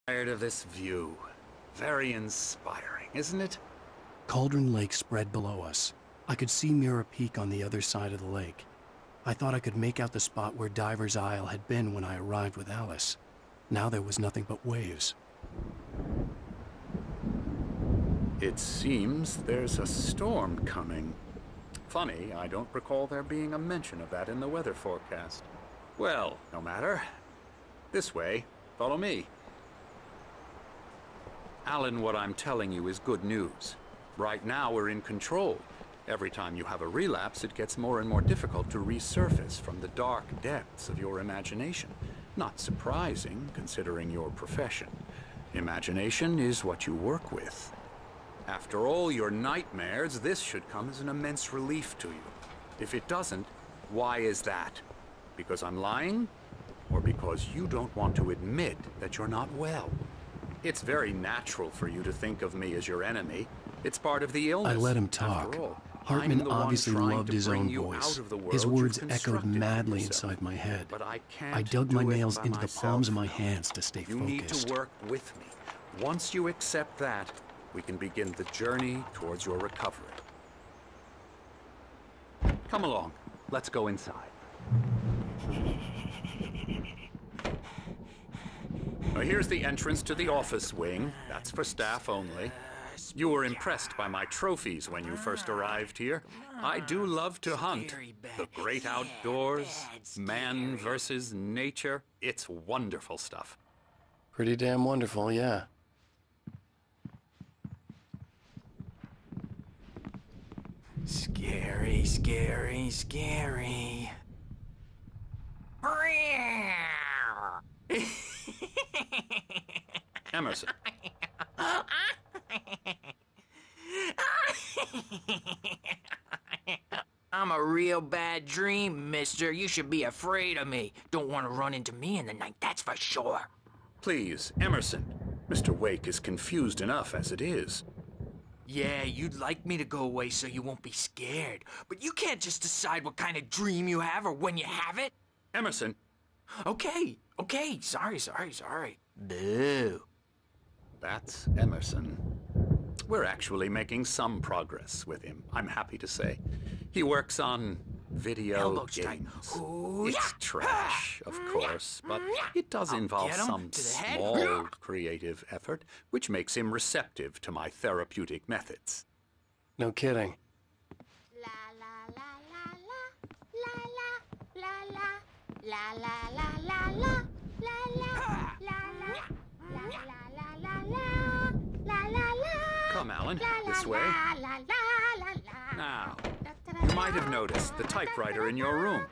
Tired of this view. Very inspiring, isn't it? Cauldron Lake spread below us. I could see Mirror Peak on the other side of the lake. I thought I could make out the spot where Diver's Isle had been when I arrived with Alice. Now there was nothing but waves. It seems there's a storm coming. Funny, I don't recall there being a mention of that in the weather forecast. Well, no matter. This way. Follow me. Alan, what I'm telling you is good news. Right now we're in control. Every time you have a relapse, it gets more and more difficult to resurface from the dark depths of your imagination. Not surprising, considering your profession. Imagination is what you work with. After all your nightmares, this should come as an immense relief to you. If it doesn't, why is that? Because I'm lying? Or because you don't want to admit that you're not well? It's very natural for you to think of me as your enemy. It's part of the illness. I let him talk. Hartman obviously loved his own voice. His words echoed madly inside my head. But I dug my nails into the palms of my hands to stay focused. You need to work with me. Once you accept that, we can begin the journey towards your recovery. Come along. Let's go inside. Now, here's the entrance to the office wing. That's for staff only. You were impressed by my trophies when you first arrived here. I do love to hunt. The great outdoors, man versus nature. It's wonderful stuff. Pretty damn wonderful, yeah. Scary, scary, scary. Emerson. I'm a real bad dream, mister. You should be afraid of me. Don't want to run into me in the night, that's for sure. Please, Emerson. Mr. Wake is confused enough as it is. Yeah, you'd like me to go away so you won't be scared. But you can't just decide what kind of dream you have or when you have it. Emerson. Okay. Sorry. Boo. That's Emerson. We're actually making some progress with him, I'm happy to say. He works on video games. It's trash, of course, but it does involve some small creative effort, which makes him receptive to my therapeutic methods. No kidding. Come, Alan, this way. Now, you might have noticed the typewriter in your room.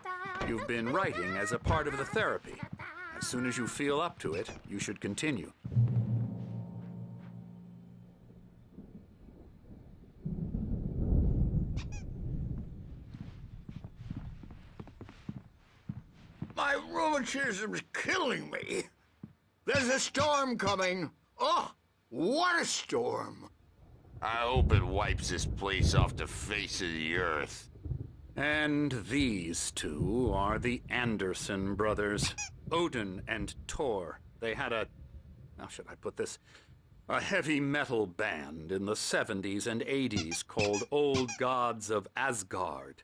You've been writing as a part of the therapy. As soon as you feel up to it, you should continue. My rheumatism's killing me. There's a storm coming. Oh, what a storm. I hope it wipes this place off the face of the earth. And these two are the Anderson brothers, Odin and Thor. They had how should I put this? A heavy metal band in the 70s and 80s called Old Gods of Asgard.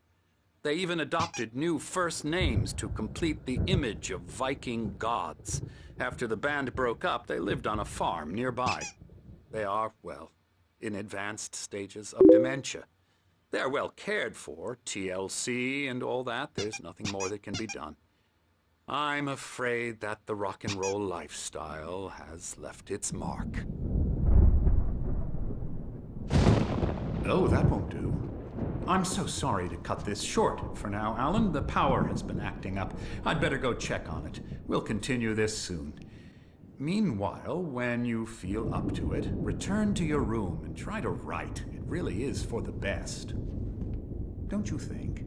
They even adopted new first names to complete the image of Viking gods. After the band broke up, they lived on a farm nearby. They are, well, in advanced stages of dementia. They're well cared for, TLC and all that. There's nothing more that can be done. I'm afraid that the rock and roll lifestyle has left its mark. Oh, that won't do. I'm so sorry to cut this short for now, Alan. The power has been acting up. I'd better go check on it. We'll continue this soon. Meanwhile, when you feel up to it, return to your room and try to write. It really is for the best. Don't you think?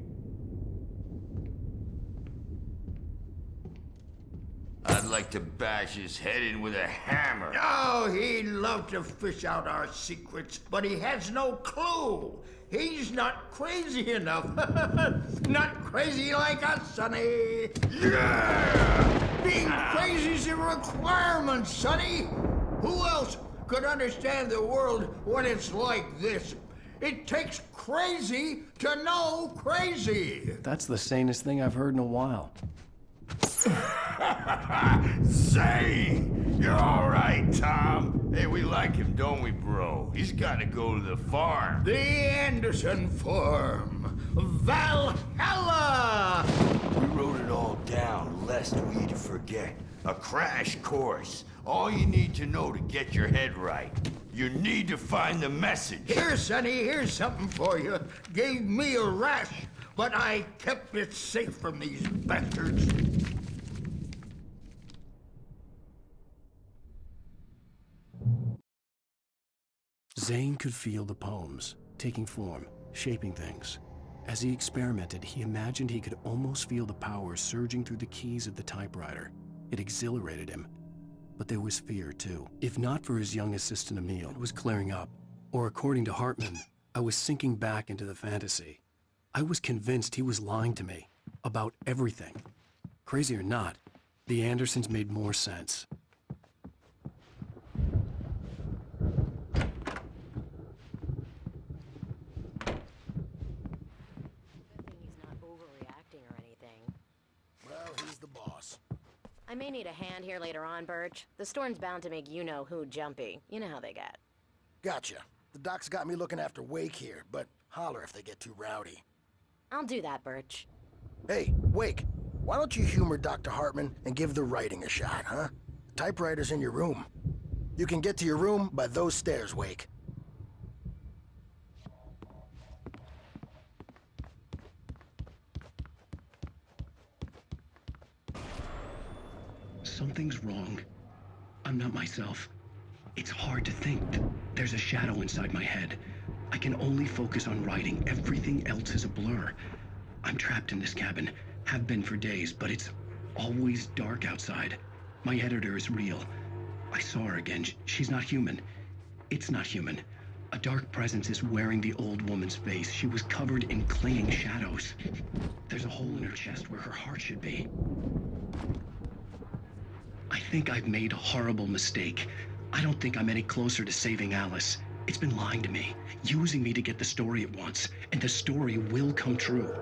I'd like to bash his head in with a hammer. Oh, he'd love to fish out our secrets, but he has no clue. He's not crazy enough. Not crazy like us, Sonny. Yeah! Being crazy's a requirement, Sonny. Who else could understand the world when it's like this? It takes crazy to know crazy. That's the sanest thing I've heard in a while. Zane! You're all right, Tom. Hey, we like him, don't we, bro? He's got to go to the farm. The Anderson Farm. Valhalla! We wrote it all down, lest we forget. A crash course. All you need to know to get your head right. You need to find the message. Here, Sonny, here's something for you. Gave me a rash, but I kept it safe from these bastards. Zane could feel the poems, taking form, shaping things. As he experimented, he imagined he could almost feel the power surging through the keys of the typewriter. It exhilarated him. But there was fear, too. If not for his young assistant Emil, it was clearing up. Or according to Hartman, I was sinking back into the fantasy. I was convinced he was lying to me. About everything. Crazy or not, the Andersons made more sense. I may need a hand here later on, Birch. The storm's bound to make you-know-who jumpy. You know how they get. Gotcha. The doc's got me looking after Wake here, but holler if they get too rowdy. I'll do that, Birch. Hey, Wake, why don't you humor Dr. Hartman and give the writing a shot, huh? The typewriter's in your room. You can get to your room by those stairs, Wake. Something's wrong. I'm not myself. It's hard to think. There's a shadow inside my head. I can only focus on writing. Everything else is a blur. I'm trapped in this cabin. Have been for days, but it's always dark outside. My editor is real. I saw her again. She's not human. It's not human. A dark presence is wearing the old woman's face. She was covered in clinging shadows. There's a hole in her chest where her heart should be. I think I've made a horrible mistake. I don't think I'm any closer to saving Alice. It's been lying to me, using me to get the story it wants, and the story will come true.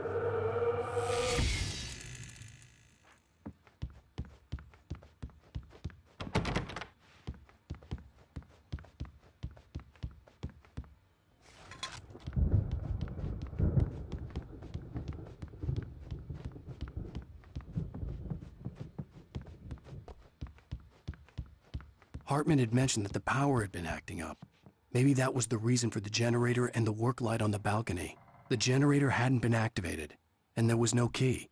Hartman had mentioned that the power had been acting up. Maybe that was the reason for the generator and the work light on the balcony. The generator hadn't been activated, and there was no key.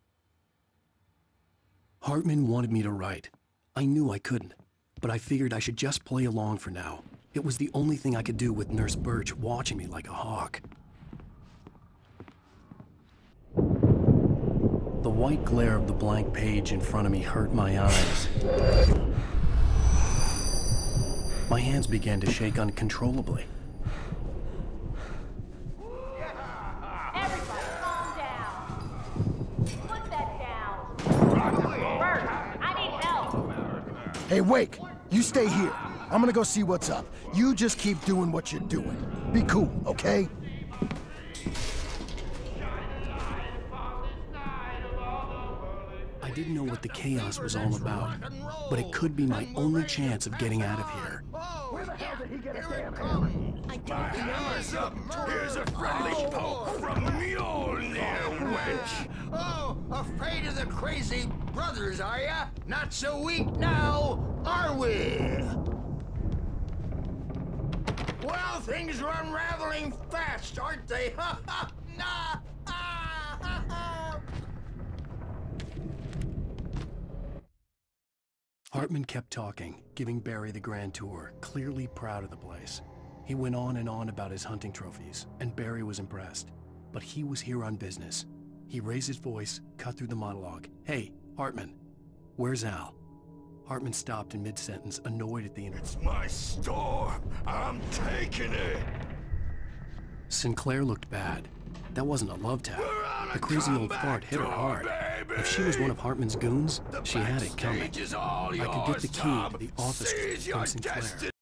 Hartman wanted me to write. I knew I couldn't, but I figured I should just play along for now. It was the only thing I could do with Nurse Birch watching me like a hawk. The white glare of the blank page in front of me hurt my eyes. My hands began to shake uncontrollably. Everybody, calm down. Put that down. Birch, I need help. Hey, Wake, you stay here. I'm gonna go see what's up. You just keep doing what you're doing. Be cool, okay? I didn't know what the chaos was all about, but it could be my only chance of getting out of here. Where the hell did he get a damn hammer? I don't know. Hammer's up. Here's a friendly poke from Mjolnir, wench. Oh, afraid of the crazy brothers, are ya? Not so weak now, are we? Well, things are unraveling fast, aren't they? Ha ha! Nah! Ah, ha, ha. Hartman kept talking, giving Barry the grand tour, clearly proud of the place. He went on and on about his hunting trophies, and Barry was impressed. But he was here on business. He raised his voice, cut through the monologue. Hey, Hartman, where's Al? Hartman stopped in mid-sentence, annoyed at the It's my store. I'm taking it. Sinclair looked bad. That wasn't a love tap. The crazy old fart hit her hard. If she was one of Hartman's goons, she had it coming. I could get the key to the office from Sinclair.